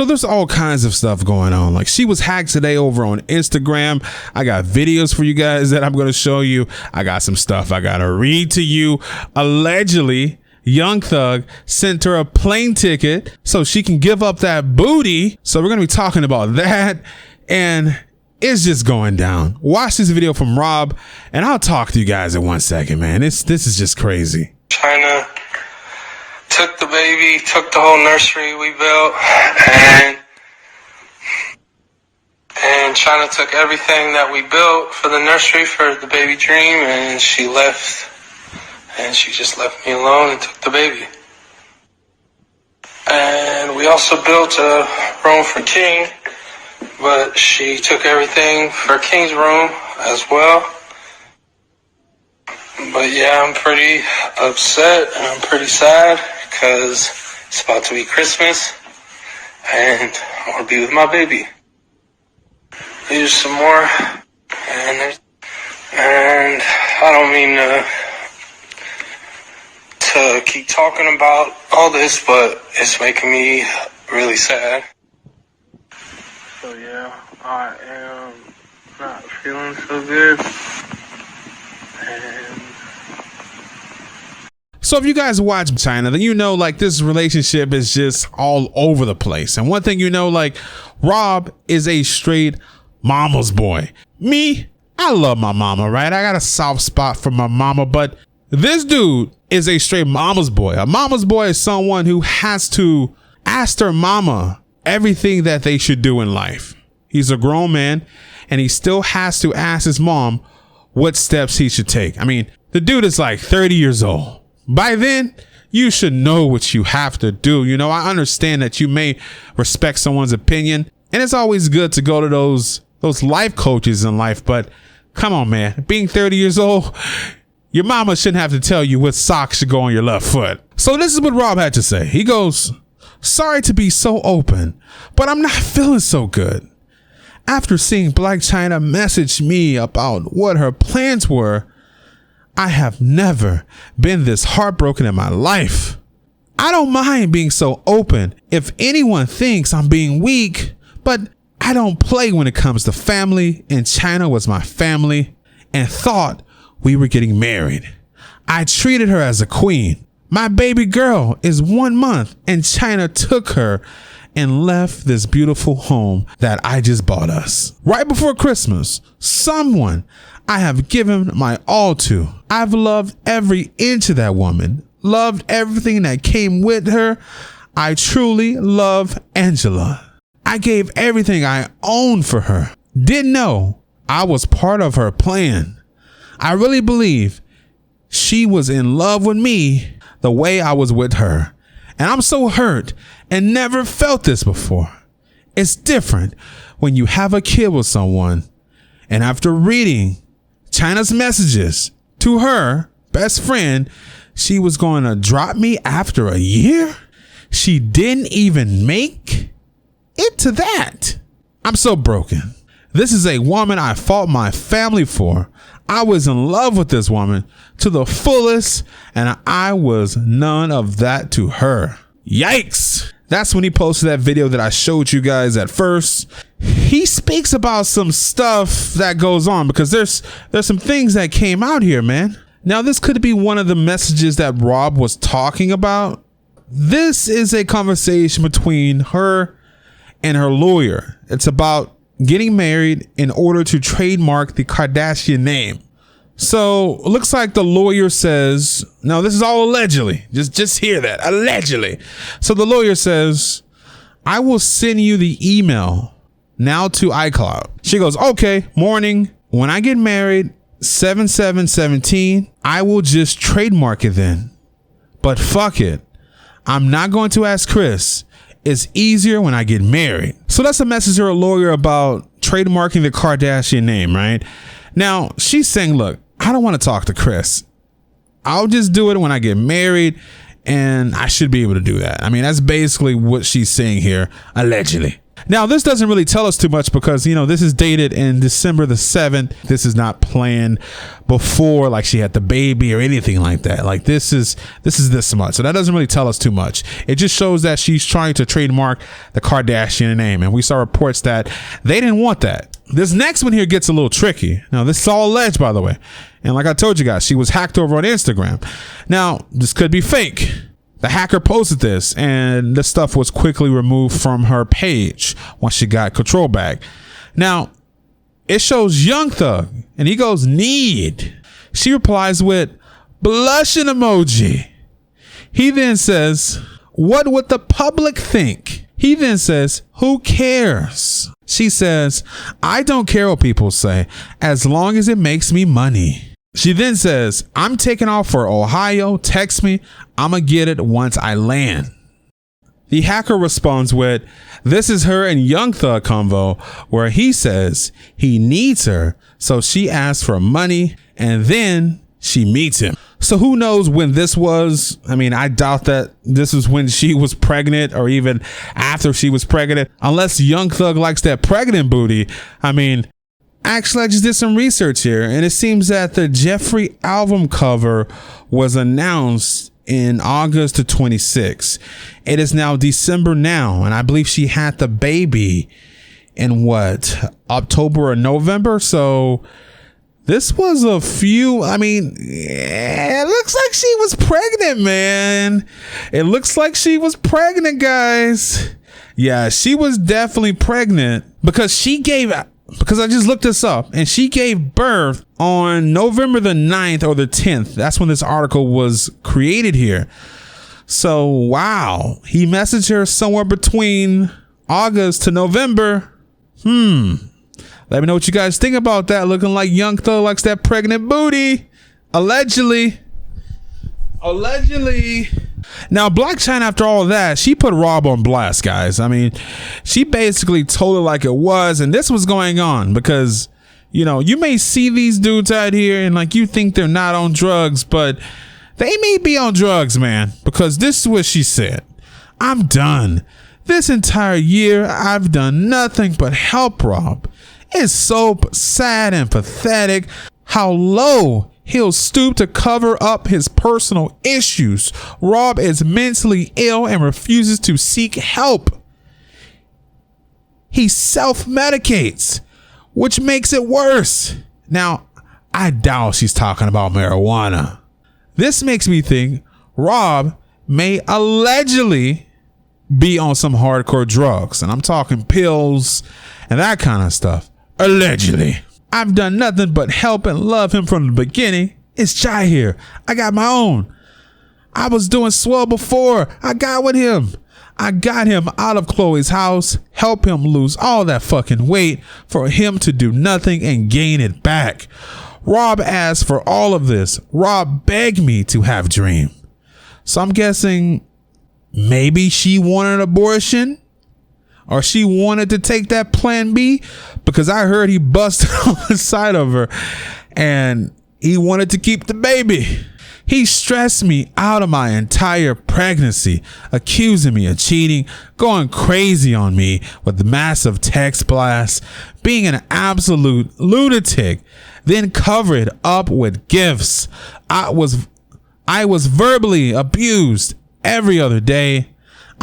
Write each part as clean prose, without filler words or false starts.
So there's all kinds of stuff going on. Like, she was hacked today over on Instagram. I got videos for you guys that I'm going to show you. I got some stuff I got to read to you. Allegedly, Young Thug sent her a plane ticket so she can give up that booty. So we're going to be talking about that. And it's just going down. Watch this video from Rob, and I'll talk to you guys in 1 second, man. This is just crazy. Chyna took the baby, took the whole nursery we built, and Chyna took everything that we built for the nursery for the baby dream, and she left, and she just left me alone and took the baby. And we also built a room for King, but she took everything for King's room as well. But yeah, I'm pretty upset and I'm pretty sad because it's about to be Christmas and I want to be with my baby. Here's some more, and I don't mean to keep talking about all this, but it's making me really sad. So yeah, I am not feeling so good. So if you guys watch Chyna, then you know, like, this relationship is just all over the place. And one thing you know, like, Rob is a straight mama's boy. Me, I love my mama, right? I got a soft spot for my mama, but this dude is a straight mama's boy. A mama's boy is someone who has to ask their mama everything that they should do in life. He's a grown man and he still has to ask his mom what steps he should take. I mean, the dude is like 30 years old. By then, you should know what you have to do. You know, I understand that you may respect someone's opinion, and it's always good to go to those life coaches in life. But come on, man, being 30 years old, your mama shouldn't have to tell you what socks should go on your left foot. So this is what Rob had to say. He goes, "Sorry to be so open, but I'm not feeling so good. After seeing Blac Chyna message me about what her plans were, I have never been this heartbroken in my life. I don't mind being so open if anyone thinks I'm being weak, but I don't play when it comes to family, and Chyna was my family and thought we were getting married. I treated her as a queen. My baby girl is 1 month and Chyna took her and left this beautiful home that I just bought us. Right before Christmas, someone I have given my all to. I've loved every inch of that woman, loved everything that came with her. I truly love Angela. I gave everything I owned for her. Didn't know I was part of her plan. I really believe she was in love with me the way I was with her. And I'm so hurt and never felt this before. It's different when you have a kid with someone, and after reading Chyna's messages to her best friend, she was going to drop me after a year. She didn't even make it to that. I'm so broken. This is a woman I fought my family for. I was in love with this woman to the fullest, and I was none of that to her. Yikes. That's when he posted that video that I showed you guys at first. He speaks about some stuff that goes on because there's some things that came out here, man. Now, this could be one of the messages that Rob was talking about. This is a conversation between her and her lawyer. It's about getting married in order to trademark the Kardashian name. So it looks like the lawyer says, now this is all allegedly, just hear that, allegedly. So the lawyer says, I will send you the email now to iCloud. She goes, okay, morning. When I get married, 7/7/17, I will just trademark it then. But fuck it. I'm not going to ask Chris. It's easier when I get married. So that's a message to her lawyer about trademarking the Kardashian name, right? Now, she's saying, look, I don't want to talk to Chris. I'll just do it when I get married, and I should be able to do that. I mean, that's basically what she's saying here, allegedly. Now, this doesn't really tell us too much because, this is dated in December the 7th. This is not planned before, like she had the baby or anything like that. Like this is this much. So that doesn't really tell us too much. It just shows that she's trying to trademark the Kardashian name. And we saw reports that they didn't want that. This next one here gets a little tricky. Now, this is all alleged, by the way. And like I told you guys, she was hacked over on Instagram. Now, this could be fake. The hacker posted this and this stuff was quickly removed from her page once she got control back. Now, it shows Young Thug and he goes, need. She replies with blushing emoji. He then says, what would the public think? He then says, who cares? She says, I don't care what people say as long as it makes me money. She then says, I'm taking off for Ohio. Text me. I'ma get it once I land. The hacker responds with, this is her and Young Thug convo where he says he needs her. So she asks for money and then she meets him. So who knows when this was? I mean, I doubt that this is when she was pregnant or even after she was pregnant, unless Young Thug likes that pregnant booty. I mean, actually, I just did some research here, and it seems that the Jeffrey album cover was announced in August of 26. It is now December now, and I believe she had the baby in October or November. So this was it looks like she was pregnant, man. It looks like she was pregnant, guys. Yeah, she was definitely pregnant because I just looked this up and she gave birth on November the 9th or the 10th. That's when this article was created here. So, wow. He messaged her somewhere between August to November. Let me know what you guys think about that. Looking like Young Thug likes that pregnant booty. Allegedly. Now, Blac Chyna, after all that, she put Rob on blast, guys. I mean, she basically told it like it was. And this was going on because, you may see these dudes out here and like you think they're not on drugs, but they may be on drugs, man, because this is what she said. I'm done. This entire year, I've done nothing but help Rob. It's so sad and pathetic how low he'll stoop to cover up his personal issues. Rob is mentally ill and refuses to seek help. He self-medicates, which makes it worse. Now, I doubt she's talking about marijuana. This makes me think Rob may allegedly be on some hardcore drugs, and I'm talking pills and that kind of stuff. Allegedly. I've done nothing but help and love him from the beginning. It's Chai here. I got my own. I was doing swell before. I got with him. I got him out of Chloe's house, help him lose all that fucking weight for him to do nothing and gain it back. Rob asked for all of this. Rob begged me to have Dream. So I'm guessing maybe she wanted an abortion. Or she wanted to take that plan B, because I heard he busted on the side of her and he wanted to keep the baby. He stressed me out of my entire pregnancy, accusing me of cheating, going crazy on me with massive text blasts, being an absolute lunatic, then covered up with gifts. I was verbally abused every other day.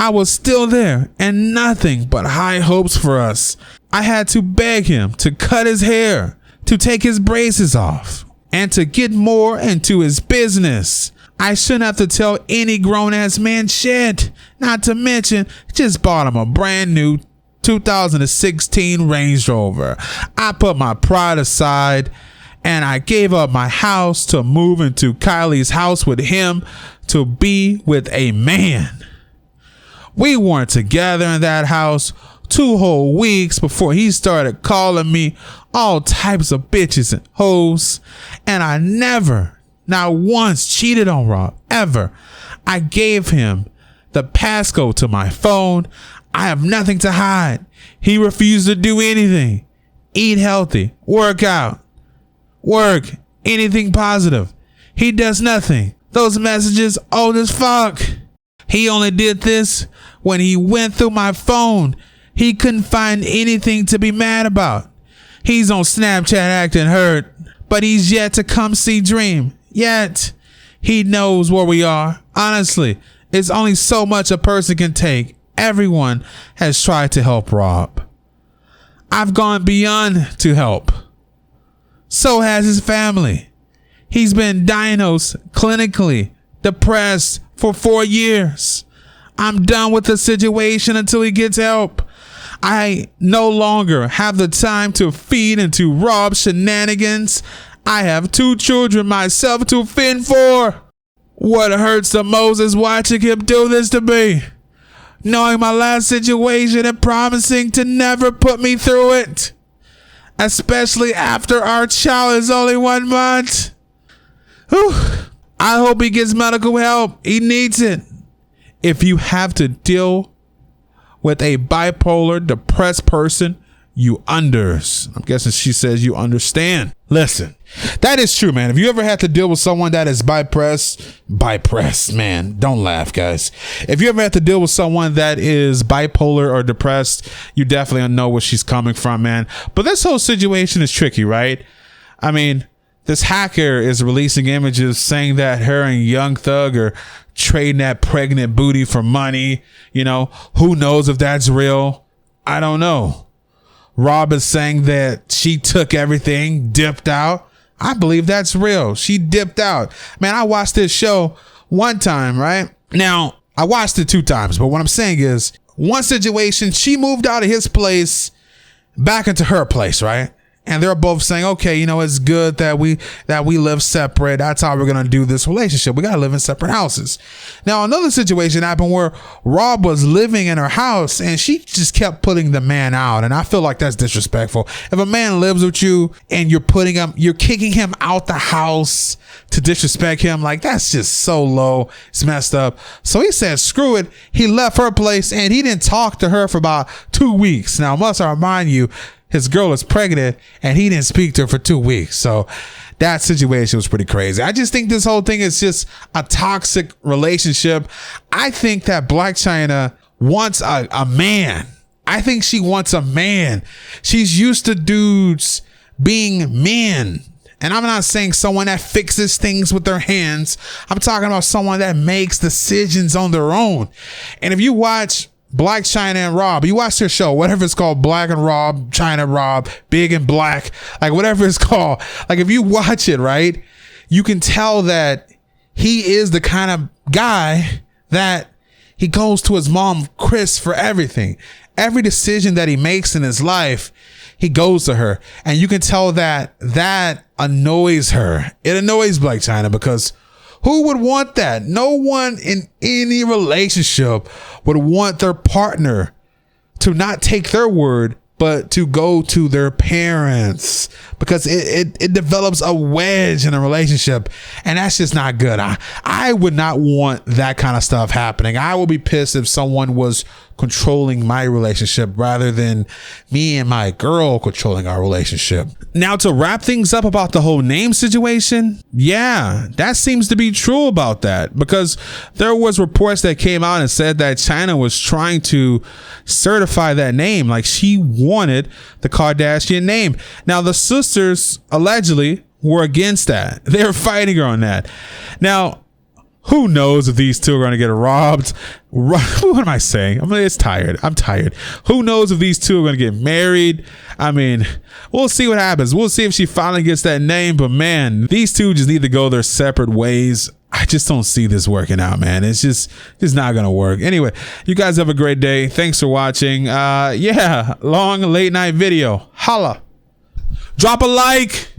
I was still there and nothing but high hopes for us. I had to beg him to cut his hair, to take his braces off, and to get more into his business. I shouldn't have to tell any grown-ass man shit. Not to mention, just bought him a brand new 2016 Range Rover. I put my pride aside and I gave up my house to move into Kylie's house with him to be with a man. We weren't together in that house 2 whole weeks before he started calling me all types of bitches and hoes. And I never, not once, cheated on Rob, ever. I gave him the passcode to my phone. I have nothing to hide. He refused to do anything. Eat healthy, work out, work, anything positive. He does nothing. Those messages old as fuck. He only did this when he went through my phone. He couldn't find anything to be mad about. He's on Snapchat acting hurt, but he's yet to come see Dream. Yet, he knows where we are. Honestly, it's only so much a person can take. Everyone has tried to help Rob. I've gone beyond to help. So has his family. He's been diagnosed clinically depressed for 4 years. I'm done with the situation until he gets help. I no longer have the time to feed into Rob's shenanigans. I have 2 children myself to fend for. What hurts the most is watching him do this to me. Knowing my last situation and promising to never put me through it. Especially after our child is only 1 month. Whew. I hope he gets medical help. He needs it. If you have to deal with a bipolar, depressed person, you I'm guessing she says you understand. Listen, that is true, man. If you ever had to deal with someone that is bipressed, man, don't laugh, guys. If you ever had to deal with someone that is bipolar or depressed, you definitely know where she's coming from, man. But this whole situation is tricky, right? I mean, this hacker is releasing images saying that her and Young Thug are trading that pregnant booty for money. You know, who knows if that's real? I don't know. Rob is saying that she took everything, dipped out. I believe that's real. She dipped out. Man, I watched this show 1 time, right? Now, I watched it 2 times, but what I'm saying is, one situation, she moved out of his place back into her place, right? And they're both saying, okay, you know, it's good that we live separate. That's how we're going to do this relationship. We got to live in separate houses. Now, another situation happened where Rob was living in her house and she just kept putting the man out. And I feel like that's disrespectful. If a man lives with you and you're kicking him out the house to disrespect him, like that's just so low. It's messed up. So he said, screw it. He left her place and he didn't talk to her for about 2 weeks. Now, must I remind you, his girl is pregnant and he didn't speak to her for 2 weeks. So that situation was pretty crazy. I just think this whole thing is just a toxic relationship. I think that Blac Chyna wants a man. I think she wants a man. She's used to dudes being men. And I'm not saying someone that fixes things with their hands. I'm talking about someone that makes decisions on their own. And if you watch Blac, Chyna, and Rob, you watch their show, whatever it's called, Blac and Rob, Chyna, Rob, Big and Black, like whatever it's called. Like if you watch it, right, you can tell that he is the kind of guy that he goes to his mom, Chris, for everything. Every decision that he makes in his life, he goes to her. And you can tell that annoys her. It annoys Blac Chyna because who would want that? No one in any relationship would want their partner to not take their word, but to go to their parents, because it develops a wedge in a relationship, and that's just not good. I would not want that kind of stuff happening. I would be pissed if someone was controlling my relationship rather than me and my girl controlling our relationship. Now, to wrap things up about the whole name situation, yeah, that seems to be true about that, because there was reports that came out and said that Chyna was trying to certify that name, like she wanted the Kardashian name. Now, the sisters allegedly were against that. They were fighting her on that. Now, who knows if these two are going to get robbed? What am I saying? I'm tired. Who knows if these two are going to get married? I mean, we'll see what happens. We'll see if she finally gets that name. But man, these two just need to go their separate ways. I just don't see this working out, man. It's just not going to work. Anyway, you guys have a great day. Thanks for watching. Yeah, long late night video. Holla. Drop a like.